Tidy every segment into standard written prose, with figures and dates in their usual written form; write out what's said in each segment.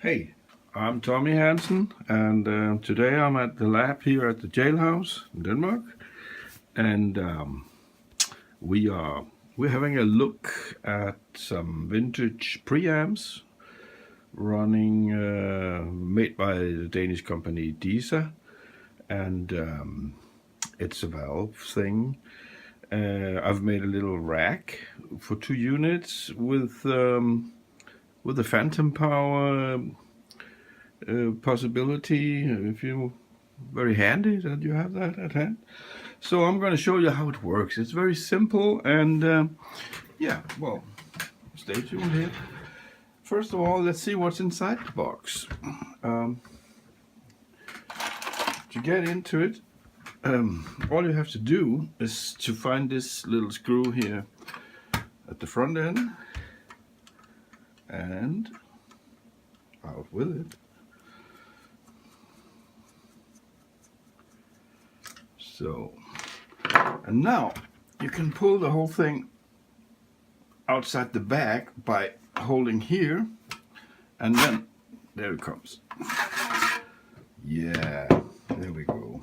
Hey, I'm Tommy Hansen, and today I'm at the lab here at the jailhouse in Denmark, and we're having a look at some vintage preamps running made by the Danish company DISA, and it's a valve thing. I've made a little rack for 2 units with a phantom power possibility. If you very handy that you have that at hand. So I'm going to show you how it works. It's very simple, and yeah, well, stay tuned here. First of all, let's see what's inside the box. To get into it, all you have to do is to find this little screw here at the front end and out with it. So, and now you can pull the whole thing outside the bag by holding here, and then there it comes. Yeah, there we go.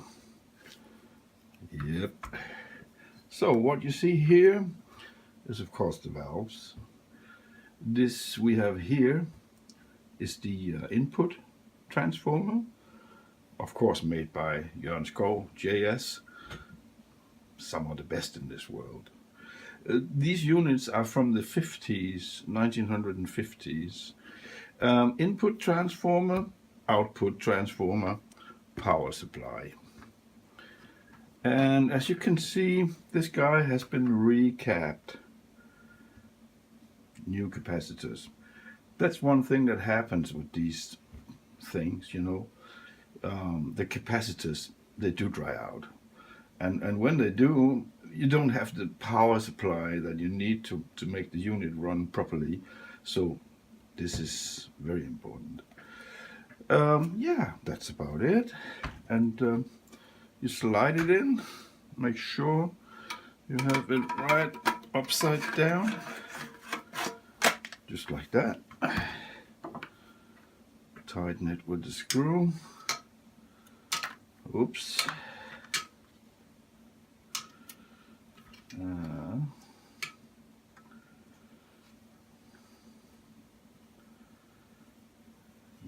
Yep. So what you see here is of course the valves. This we have here is the input transformer, of course made by Jørgen Skov JS, some of the best in this world. These units are from the 50s, 1950s. Input transformer, output transformer, power supply. And as you can see, this guy has been recapped. New capacitors. That's one thing that happens with these things, you know. The capacitors, they do dry out. And when they do, you don't have the power supply that you need to make the unit run properly. So this is very important. Yeah, that's about it. And you slide it in, make sure you have it right upside down, just like that. Tighten it with the screw. Oops.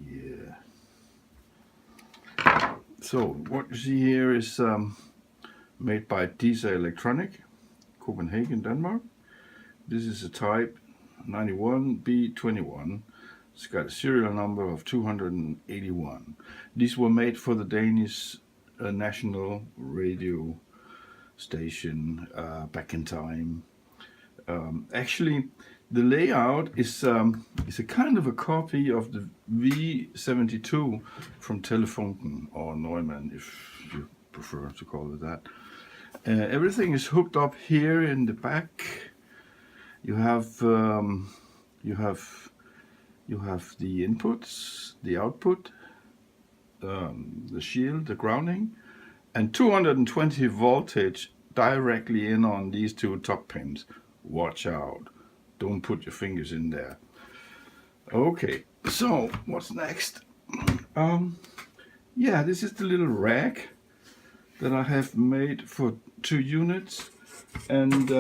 Yeah. So what you see here is made by DISA Electronic, Copenhagen, Denmark. This is a type 91B21. It's got a serial number of 281. These were made for the Danish national radio station back in time. Actually, the layout is a kind of a copy of the V72 from Telefunken, or Neumann, if you prefer to call it that. Everything is hooked up here in the back. You have the inputs, the output, the shield, the grounding, and 220 voltage directly in on these 2 top pins. Watch out, don't put your fingers in there. Okay, so what's next? Yeah, this is the little rack that I have made for 2 units, and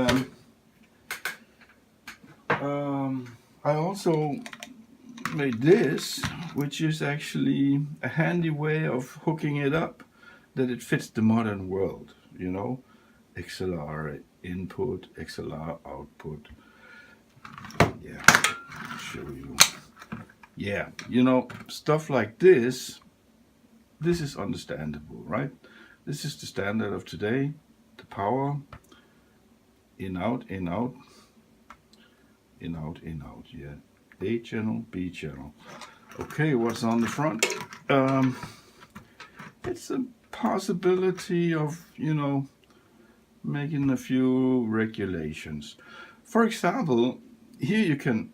I also made this, which is actually a handy way of hooking it up that it fits the modern world, you know. XLR input, XLR output. Yeah, I'll show you. Yeah, you know, stuff like this is understandable, right? This is the standard of today. The power, in out, in out, in out, in out, yeah. A channel, B channel. Okay, what's on the front? It's a possibility of, you know, making a few regulations. For example, here you can,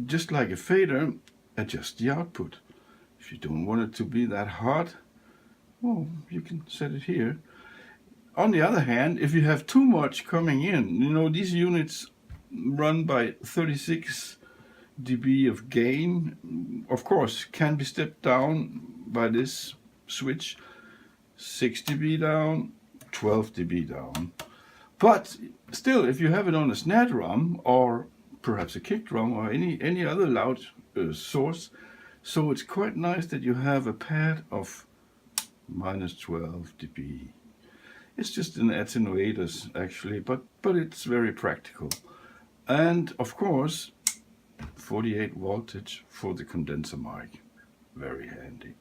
just like a fader, adjust the output. If you don't want it to be that hot, well, you can set it here. On the other hand, if you have too much coming in, you know, these units run by 36 dB of gain, of course, can be stepped down by this switch. 6 dB down, 12 dB down. But still, if you have it on a snare drum or perhaps a kick drum or any other loud source, so it's quite nice that you have a pad of minus 12 dB. It's just an attenuator actually, but it's very practical. And of course, 48 voltage for the condenser mic, very handy.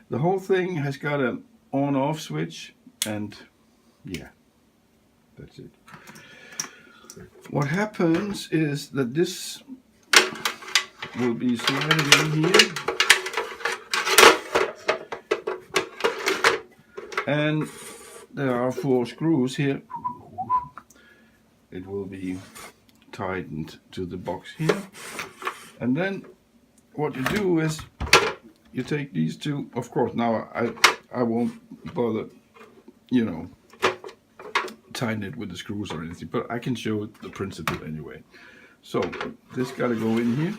The whole thing has got an on-off switch, and yeah, that's it. What happens is that this will be sliding in here, and there are 4 screws here. It will be tightened to the box here, and then what you do is you take these two. Of course, now I won't bother, you know, tighten it with the screws or anything, but I can show the principle anyway. So this got to go in here,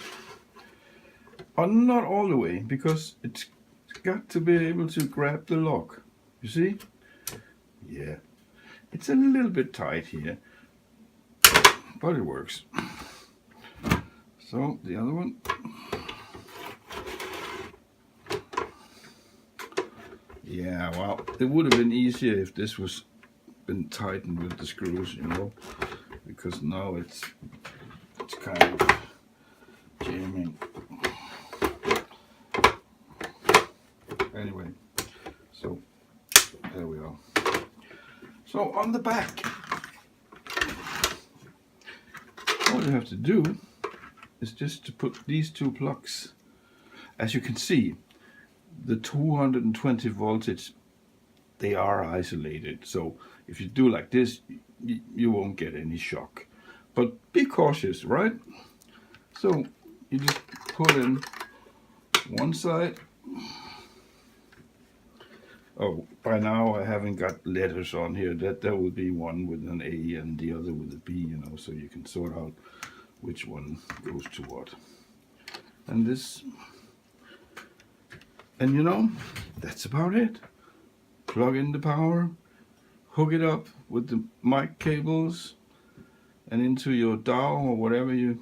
but not all the way, because it's got to be able to grab the lock. You see? Yeah, it's a little bit tight here, but it works. So the other one. Yeah, well, it would have been easier if this was been tightened with the screws, you know, because now it's kind of jamming. Anyway, so there we are. So on the back, all you have to do is just to put these 2 plugs. As you can see, the 220 voltage, they are isolated, so if you do like this, you won't get any shock, but be cautious, right? So you just put in one side. Oh, by now I haven't got letters on here. That there will be one with an A and the other with a B, you know, so you can sort out which one goes to what. And this, and you know, that's about it. Plug in the power, hook it up with the mic cables and into your DAW or whatever you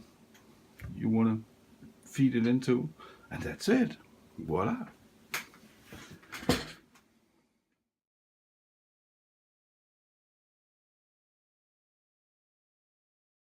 want to feed it into, and that's it. Voila.